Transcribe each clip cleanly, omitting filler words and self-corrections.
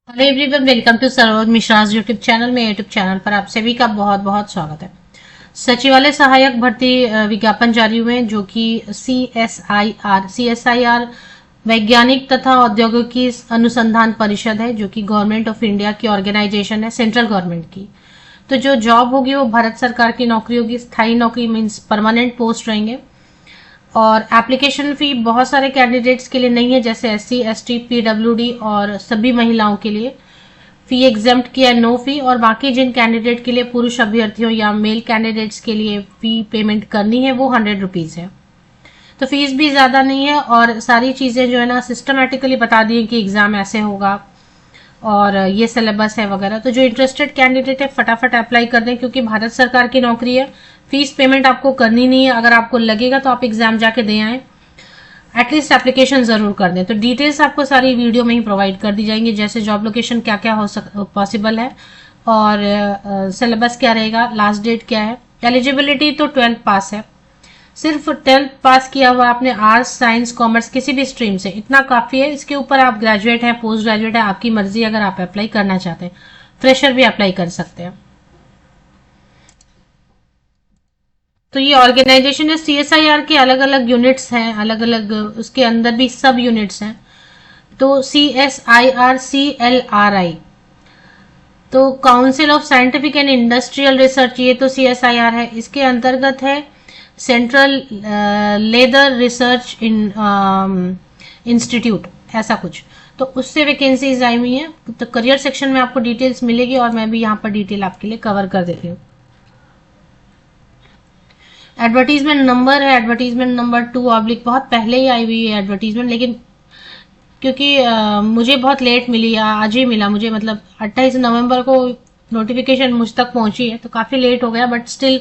Hello everyone, welcome to Saroj Mishra's YouTube channel में। YouTube channel पर आप सभी का बहुत बहुत स्वागत है। सचिवालय सहायक भर्ती विज्ञापन जारी हुए हैं, जो कि सीएसआईआर वैज्ञानिक तथा औद्योगिकी अनुसंधान परिषद है, जो कि गवर्नमेंट ऑफ इंडिया की ऑर्गेनाइजेशन है, सेंट्रल गवर्नमेंट की। तो जो जॉब होगी वो भारत सरकार की नौकरी होगी, स्थायी नौकरी मीन्स परमानेंट पोस्ट रहेंगे। और एप्लीकेशन फी बहुत सारे कैंडिडेट्स के लिए नहीं है, जैसे एससी, एसटी, पीडब्ल्यूडी और सभी महिलाओं के लिए फी एग्जेम्प्ट किया है, नो फी। और बाकी जिन कैंडिडेट के लिए, पुरुष अभ्यर्थियों या मेल कैंडिडेट्स के लिए फी पेमेंट करनी है वो 100 रुपीज है। तो फीस भी ज्यादा नहीं है और सारी चीजें जो है ना सिस्टमेटिकली बता दी है कि एग्जाम ऐसे होगा और ये सिलेबस है वगैरह। तो जो इंटरेस्टेड कैंडिडेट है फटाफट अप्लाई कर दें, क्योंकि भारत सरकार की नौकरी है। फीस पेमेंट आपको करनी नहीं है, अगर आपको लगेगा तो आप एग्जाम जाके दे आए, एटलीस्ट एप्लीकेशन जरूर कर दें। तो डिटेल्स आपको सारी वीडियो में ही प्रोवाइड कर दी जाएंगी, जैसे जॉब लोकेशन क्या क्या हो पॉसिबल है और सिलेबस क्या रहेगा, लास्ट डेट क्या है। एलिजिबिलिटी तो 12th पास है, सिर्फ 12th पास किया हुआ आपने, आर्ट्स, साइंस, कॉमर्स किसी भी स्ट्रीम से, इतना काफी है। इसके ऊपर आप ग्रेजुएट हैं, पोस्ट ग्रेजुएट है, आपकी मर्जी। अगर आप अप्लाई करना चाहते हैं, फ्रेशर भी अप्लाई कर सकते हैं। तो ये ऑर्गेनाइजेशन है, सीएसआईआर के अलग अलग यूनिट्स हैं, अलग अलग उसके अंदर भी सब यूनिट्स हैं। तो CSIRCLRI, तो council of scientific and industrial research, ये तो सीएसआईआर है। इसके अंतर्गत है सेंट्रल लेदर रिसर्च इंस्टीट्यूट, ऐसा कुछ। तो उससे वैकेंसीज आई हुई है। तो करियर सेक्शन में आपको डिटेल्स मिलेगी और मैं भी यहाँ पर डिटेल आपके लिए कवर कर देती हूँ। एडवर्टीजमेंट नंबर है, एडवर्टीजमेंट नंबर 2/, बहुत पहले ही आई हुई है एडवर्टीजमेंट, लेकिन क्योंकि मुझे बहुत लेट मिली, आज ही मिला मुझे, मतलब 28 नवंबर को नोटिफिकेशन मुझ तक पहुंची है, तो काफी लेट हो गया, बट स्टिल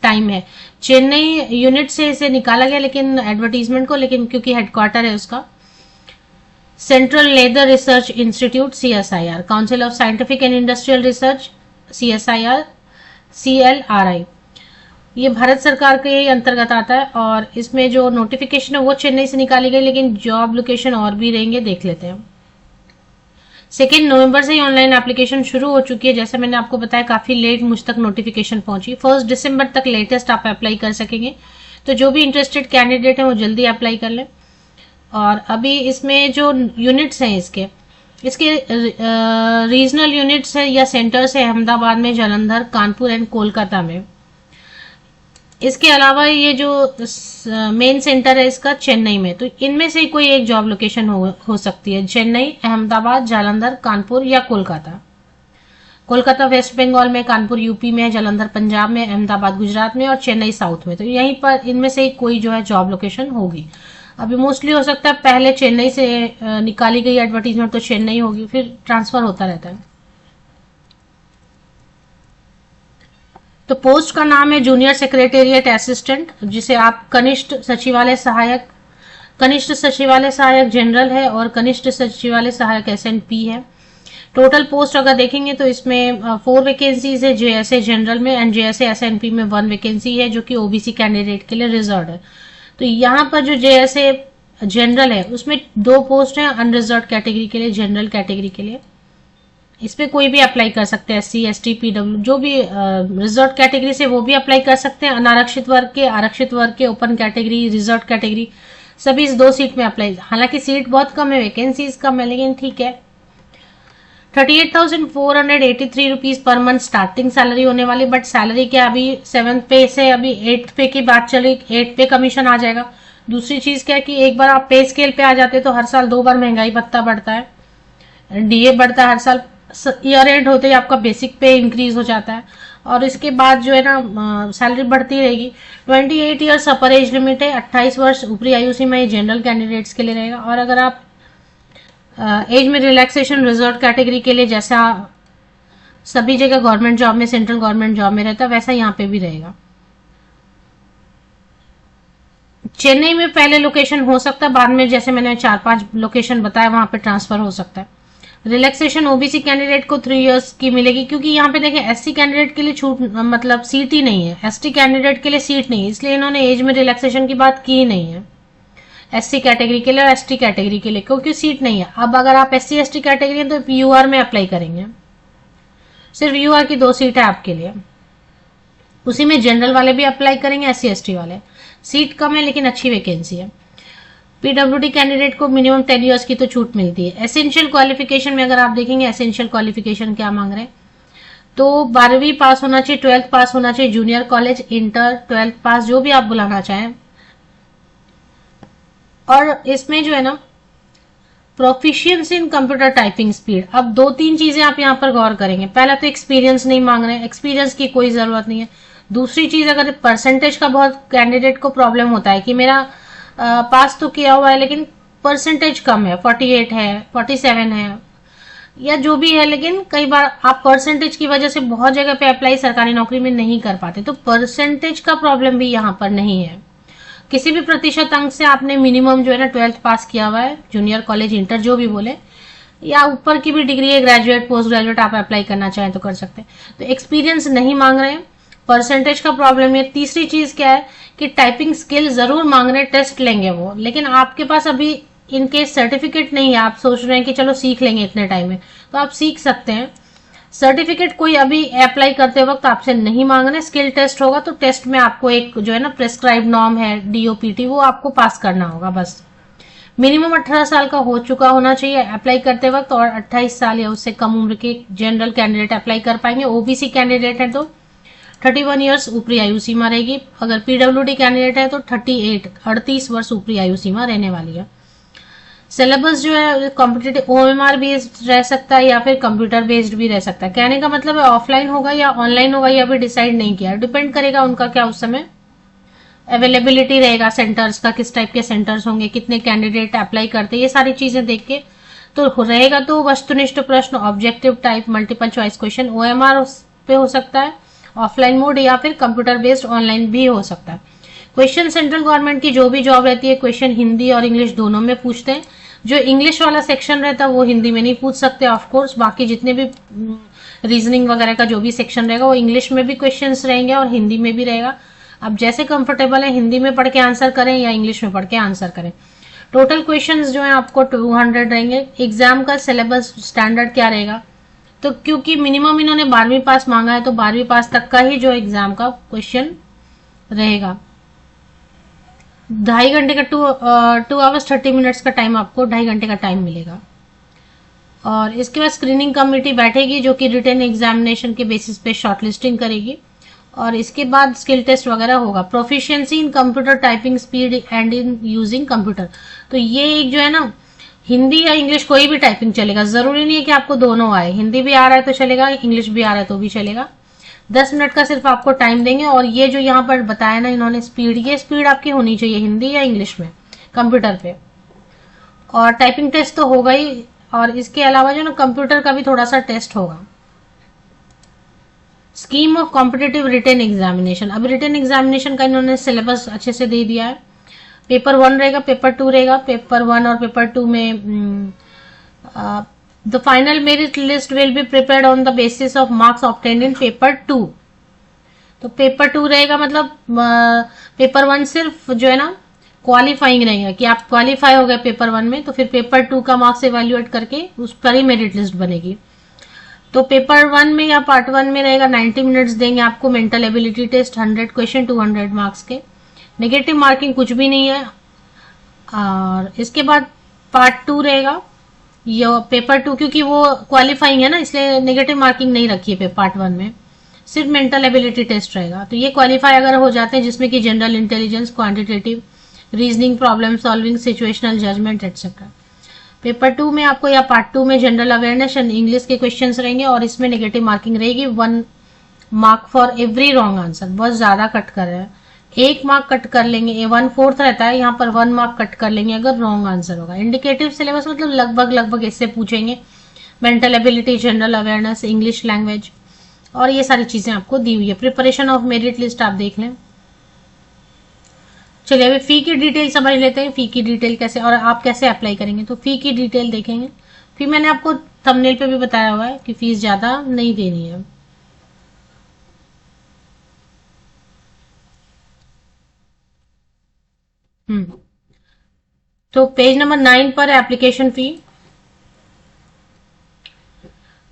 टाइम है। चेन्नई यूनिट से इसे निकाला गया लेकिन एडवर्टीजमेंट को, लेकिन क्योंकि हेडक्वार्टर है उसका central leather research institute, CSIR, council of scientific and industrial research, CSIR CLRI, ये भारत सरकार के अंतर्गत आता है। और इसमें जो नोटिफिकेशन है वो चेन्नई से निकाली गई, लेकिन जॉब लोकेशन और भी रहेंगे, देख लेते हैं। 2 नवंबर से ही ऑनलाइन एप्लीकेशन शुरू हो चुकी है, जैसे मैंने आपको बताया काफी लेट मुझ तक नोटिफिकेशन पहुंची। 1 दिसंबर तक लेटेस्ट आप अप्लाई कर सकेंगे। तो जो भी इंटरेस्टेड कैंडिडेट है वो जल्दी अप्लाई कर लें। और अभी इसमें जो यूनिट्स हैं इसके रीजनल यूनिट्स है या सेंटर्स है अहमदाबाद में, जालंधर, कानपुर एंड कोलकाता में। इसके अलावा ये जो मेन सेंटर है इसका चेन्नई में। तो इनमें से कोई एक जॉब लोकेशन हो सकती है, चेन्नई, अहमदाबाद, जालंधर, कानपुर या कोलकाता। कोलकाता वेस्ट बंगाल में, कानपुर यूपी में, जालंधर पंजाब में, अहमदाबाद गुजरात में और चेन्नई साउथ में। तो यहीं पर इनमें से कोई जो है जॉब लोकेशन होगी। अभी मोस्टली हो सकता है पहले चेन्नई से निकाली गई एडवर्टीजमेंट तो चेन्नई होगी, फिर ट्रांसफर होता रहता है। तो पोस्ट का नाम है जूनियर सेक्रेटेरिएट असिस्टेंट, जिसे आप कनिष्ठ सचिवालय सहायक जनरल है और कनिष्ठ सचिवालय सहायक SNP है। टोटल पोस्ट अगर देखेंगे तो इसमें 4 वैकेंसीज है JSA जनरल में, एंड JSA SNP में 1 वैकेंसी है, जो कि OBC कैंडिडेट के लिए रिजर्व है। तो यहाँ पर जो JSA जनरल है उसमें 2 पोस्ट है अनरिजर्व कैटेगरी के लिए, जनरल कैटेगरी के लिए। इस पे कोई भी अप्लाई कर सकते हैं, SC, ST, PW, जो भी रिजर्व कैटेगरी से वो भी अप्लाई कर सकते हैं। अनारक्षित वर्ग के, आरक्षित वर्ग के, ओपन कैटेगरी, रिजर्व कैटेगरी, सभी इस 2 सीट में अप्लाई। हालांकि सीट बहुत कम है, वैकेंसीज कम है, लेकिन ठीक है। 38,483 rupees per month starting salary होने वाली। बट सैलरी क्या, अभी 7th पे से अभी 8th पे की बात चली, 8th पे कमीशन आ जाएगा। दूसरी चीज क्या है कि एक बार आप पे स्केल पे आ जाते तो हर साल 2 बार महंगाई भत्ता बढ़ता है, DA बढ़ता है हर साल, ईयर एंड होते ही आपका बेसिक पे इंक्रीज हो जाता है, और इसके बाद जो है ना सैलरी बढ़ती रहेगी। 28 ईयर्स अपर एज लिमिट है, 28 वर्ष ऊपरी आयु सीमा ये जनरल कैंडिडेट्स के लिए रहेगा। और अगर आप एज में रिलैक्सेशन रिजर्व कैटेगरी के लिए, जैसा सभी जगह गवर्नमेंट जॉब में, सेंट्रल गवर्नमेंट जॉब में रहता है, वैसा यहाँ पे भी रहेगा। चेन्नई में पहले लोकेशन हो सकता है, बाद में जैसे मैंने 4-5 लोकेशन बताया वहां पे ट्रांसफर हो सकता है। रिलैक्सेशन OBC कैंडिडेट को 3 इयर्स की मिलेगी, क्योंकि यहाँ पे देखें SC कैंडिडेट के लिए छूट, मतलब सीट ही नहीं है, ST कैंडिडेट के लिए सीट नहीं है, इसलिए इन्होंने एज में रिलैक्सेशन की बात की ही नहीं है। SC कैटेगरी के लिए और ST कैटेगरी के लिए, क्योंकि सीट नहीं है। अब अगर आप SC ST कैटेगरी हैं तो UR में अप्लाई करेंगे, सिर्फ UR की 2 सीट है आपके लिए। उसी में जनरल वाले भी अप्लाई करेंगे, SC ST वाले। सीट कम है लेकिन अच्छी वैकेंसी है। PWD कैंडिडेट को मिनिमम 10 ईयर्स की तो छूट मिलती है। एसेंशियल क्वालिफिकेशन में अगर आप देखेंगे, एसेंशियल क्वालिफिकेशन क्या मांग रहे हैं, तो 12वीं पास होना चाहिए, 12th पास होना चाहिए, जूनियर कॉलेज, इंटर, 12th पास, जो भी आप बुलाना चाहें। और इसमें जो है ना, प्रोफिशिएंसी इन कंप्यूटर टाइपिंग स्पीड। अब 2-3 चीजें आप यहाँ पर गौर करेंगे। पहला तो एक्सपीरियंस नहीं मांग रहे हैं, एक्सपीरियंस की कोई जरूरत नहीं है। दूसरी चीज, अगर परसेंटेज का बहुत कैंडिडेट को प्रॉब्लम होता है कि मेरा पास तो किया हुआ है लेकिन परसेंटेज कम है, 48 है, 47 है, या जो भी है, लेकिन कई बार आप परसेंटेज की वजह से बहुत जगह पे अप्लाई सरकारी नौकरी में नहीं कर पाते, तो परसेंटेज का प्रॉब्लम भी यहाँ पर नहीं है। किसी भी प्रतिशत अंक से आपने मिनिमम जो है ना 12th पास किया हुआ है, जूनियर कॉलेज, इंटर, जो भी बोले, या ऊपर की भी डिग्री है, ग्रेजुएट, पोस्ट ग्रेजुएट, आप अप्लाई करना चाहें तो कर सकते हैं। तो एक्सपीरियंस नहीं मांग रहे हैं, परसेंटेज का प्रॉब्लम है। तीसरी चीज क्या है कि टाइपिंग स्किल जरूर मांग रहे हैं, टेस्ट लेंगे वो, लेकिन आपके पास अभी इनकेस सर्टिफिकेट नहीं है, आप सोच रहे हैं कि चलो सीख लेंगे इतने टाइम में, तो आप सीख सकते हैं। सर्टिफिकेट कोई अभी अप्लाई करते वक्त आपसे नहीं मांग रहे। स्किल टेस्ट होगा, तो टेस्ट में आपको एक जो है ना प्रेस्क्राइब नॉर्म है, DOPT, वो आपको पास करना होगा बस। मिनिमम 18 साल का हो चुका होना चाहिए अप्लाई करते वक्त, और 28 साल या उससे कम उम्र के जनरल कैंडिडेट अप्लाई कर पाएंगे। OBC कैंडिडेट है तो 31 ईयर्स ऊपरी आयु सीमा रहेगी। अगर PWD कैंडिडेट है तो 38 वर्ष ऊपरी आयु सीमा रहने वाली है। सिलेबस जो है कॉम्पिटेटिव OMR बेस्ड रह सकता है या फिर कंप्यूटर बेस्ड भी रह सकता है। कहने का मतलब है ऑफलाइन होगा या ऑनलाइन होगा, या भी डिसाइड नहीं किया, डिपेंड करेगा उनका क्या उस समय अवेलेबिलिटी रहेगा सेंटर्स का, किस टाइप के सेंटर्स होंगे, कितने कैंडिडेट अप्लाई करते, ये सारी चीजें देख के तो रहेगा। तो वस्तुनिष्ठ प्रश्न, objective type, multiple choice question, OMR पे हो सकता है, ऑफलाइन मोड, या फिर कंप्यूटर बेस्ड ऑनलाइन भी हो सकता है। क्वेश्चन सेंट्रल गवर्नमेंट की जो भी जॉब रहती है, क्वेश्चन हिंदी और इंग्लिश दोनों में पूछते हैं। जो इंग्लिश वाला सेक्शन रहता है वो हिंदी में नहीं पूछ सकते ऑफकोर्स, बाकी जितने भी रीजनिंग वगैरह का जो भी सेक्शन रहेगा वो इंग्लिश में भी क्वेश्चंस रहेंगे और हिंदी में भी रहेगा। अब जैसे कंफर्टेबल है, हिंदी में पढ़ के आंसर करें या इंग्लिश में पढ़ के आंसर करें। टोटल क्वेश्चंस जो है आपको 200 रहेंगे। एग्जाम का सिलेबस स्टैंडर्ड क्या रहेगा, तो क्योंकि मिनिमम इन्होंने 12वीं पास मांगा है, तो 12वीं पास तक का ही जो एग्जाम का क्वेश्चन रहेगा। 2.5 घंटे का 2 आवर्स 30 मिनट्स का टाइम, आपको 2.5 घंटे का टाइम मिलेगा। और इसके बाद स्क्रीनिंग कमेटी बैठेगी जो कि रिटन एग्जामिनेशन के बेसिस पे शॉर्टलिस्टिंग करेगी, और इसके बाद स्किल टेस्ट वगैरह होगा। Proficiency in computer typing speed and in using computer, तो ये एक जो है ना, हिंदी या इंग्लिश कोई भी टाइपिंग चलेगा, जरूरी नहीं है कि आपको दोनों आए, हिंदी भी आ रहा है तो चलेगा, इंग्लिश भी आ रहा है तो भी चलेगा। 10 मिनट का सिर्फ आपको टाइम देंगे। और ये जो यहाँ पर बताया ना इन्होंने स्पीड, ये स्पीड आपकी होनी चाहिए हिंदी या इंग्लिश में कंप्यूटर पे। और टाइपिंग टेस्ट तो होगा ही, और इसके अलावा जो ना कंप्यूटर का भी थोड़ा सा टेस्ट होगा। Scheme of competitive written examination, अब रिटन एग्जामिनेशन का इन्होंने सिलेबस अच्छे से दे दिया है। पेपर 1 रहेगा, पेपर 2 रहेगा। पेपर 1 और पेपर 2 में the final merit list will be prepared on the basis of marks obtained in paper 2। तो पेपर 2 रहेगा, मतलब पेपर 1 सिर्फ जो है ना क्वालिफाइंग रहेगा कि आप क्वालिफाई हो गए पेपर 1 में, तो फिर पेपर 2 का मार्क्स इवेल्युएट करके उस पर ही मेरिट लिस्ट बनेगी। तो पेपर 1 में या पार्ट 1 में रहेगा 90 मिनट्स देंगे आपको। Mental ability test 100 question 200 marks के, नेगेटिव मार्किंग कुछ भी नहीं है। और इसके बाद पार्ट 2 रहेगा, ये पेपर 2 क्योंकि वो क्वालिफाइंग है ना, इसलिए नेगेटिव मार्किंग नहीं रखी है पार्ट 1 में, सिर्फ मेंटल एबिलिटी टेस्ट रहेगा। तो ये क्वालिफाई अगर हो जाते हैं, जिसमें कि general intelligence, quantitative reasoning, problem solving, situational judgement etcetera. Paper 2 में आपको या पार्ट 2 में जनरल अवेयरनेस एंड इंग्लिश के क्वेश्चंस रहेंगे, और इसमें नेगेटिव मार्किंग रहेगी 1 mark for every wrong answer. बहुत ज्यादा कट कर रहे हैं, 1 मार्क कट कर लेंगे, 1/4 रहता है, यहाँ पर 1 मार्क कट कर लेंगे अगर रॉन्ग आंसर होगा। इंडिकेटिव सिलेबस मतलब लगभग इससे पूछेंगे। Mental ability, general awareness, English language, और ये सारी चीजें आपको दी हुई है। प्रिपरेशन ऑफ मेरिट लिस्ट आप देख लें। चलिए अभी फी की डिटेल समझ लेते हैं, फी की डिटेल कैसे और आप कैसे अप्लाई करेंगे। तो फी की डिटेल देखेंगे। फी मैंने आपको थंबनेल पे भी बताया हुआ है कि फीस ज्यादा नहीं देनी है। तो पेज नंबर 9 पर application fee.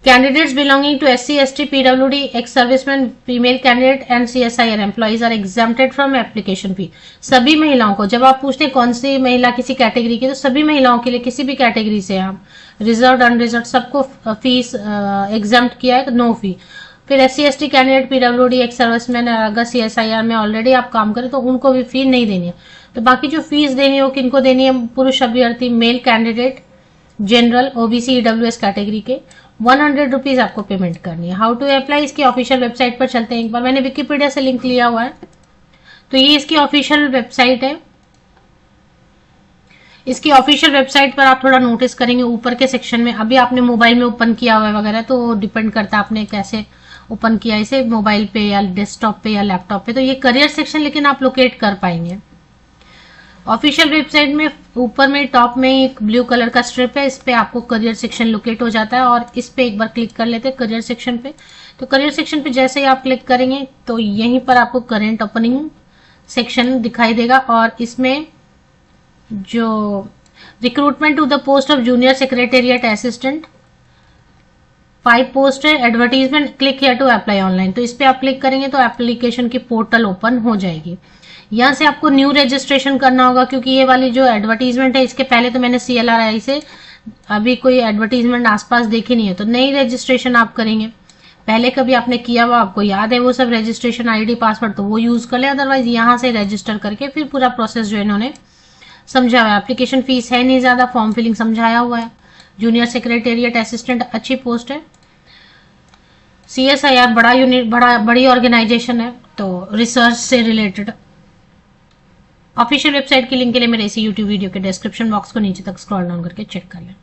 Candidates belonging to SC, ST, PWD, ex-servicemen, female candidate and CSIR employees are exempted from application fee। सभी महिलाओं को, जब आप पूछते हैं कौन सी महिला किसी कैटेगरी की, तो सभी महिलाओं के लिए किसी भी कैटेगरी से आप रिजर्व अनरिजर्व सबको फीस एग्जाम्प्ट किया है, नो फी। फिर SC, ST candidate, PWD, ex serviceman, अगर CSIR में ऑलरेडी आप काम करें तो उनको भी फी नहीं देनी है। तो बाकी जो फीस देनी है वो किनको देनी है? पुरुष अभ्यर्थी, male candidate, general, OBC, EWS category के 100 रुपीज आपको पेमेंट करनी है। हाउ टू अप्लाई, इसकी ऑफिशियल वेबसाइट पर चलते हैं एक बार। मैंने विकिपीडिया से लिंक लिया हुआ है, तो ये इसकी ऑफिशियल वेबसाइट है। इसकी ऑफिशियल वेबसाइट पर आप थोड़ा नोटिस करेंगे ऊपर के सेक्शन में, अभी आपने मोबाइल में ओपन किया हुआ है वगैरह, तो डिपेंड करता है आपने कैसे ओपन किया इसे, मोबाइल पे या डेस्कटॉप पे या लैपटॉप पे। तो ये करियर सेक्शन लेकिन आप लोकेट कर पाएंगे। ऑफिशियल वेबसाइट में ऊपर में टॉप में एक ब्लू कलर का स्ट्रिप है, इस पे आपको करियर सेक्शन लोकेट हो जाता है और इस पे एक बार क्लिक कर लेते हैं करियर सेक्शन पे। तो करियर सेक्शन पे जैसे ही आप क्लिक करेंगे तो यहीं पर आपको करंट ओपनिंग सेक्शन दिखाई देगा और इसमें जो recruitment to the post of junior secretariat assistant 5 post है, advertisement, click here to apply online. तो इस पे आप क्लिक करेंगे तो एप्लीकेशन की पोर्टल ओपन हो जाएगी। यहाँ से आपको न्यू रजिस्ट्रेशन करना होगा, क्योंकि ये वाली जो एडवर्टीजमेंट है इसके पहले तो मैंने CLRI से अभी कोई एडवर्टीजमेंट आसपास देखी नहीं है, तो नई रजिस्ट्रेशन आप करेंगे। पहले कभी आपने किया हुआ आपको याद है वो सब रजिस्ट्रेशन ID पासवर्ड, तो वो यूज कर ले, अदरवाइज यहाँ से रजिस्टर करके फिर पूरा प्रोसेस जो इन्होंने समझा हुआ है। एप्लीकेशन फीस है नहीं ज्यादा, फॉर्म फिलिंग समझाया हुआ है। जूनियर सेक्रेटेरिएट असिस्टेंट अच्छी पोस्ट है। CSIR बड़ा यूनिट, बड़ी ऑर्गेनाइजेशन है, तो रिसर्च से रिलेटेड। ऑफिशियल वेबसाइट की लिंक के लिए मेरे इसी YouTube वीडियो के डिस्क्रिप्शन बॉक्स को नीचे तक स्क्रॉल डाउन करके चेक कर लें।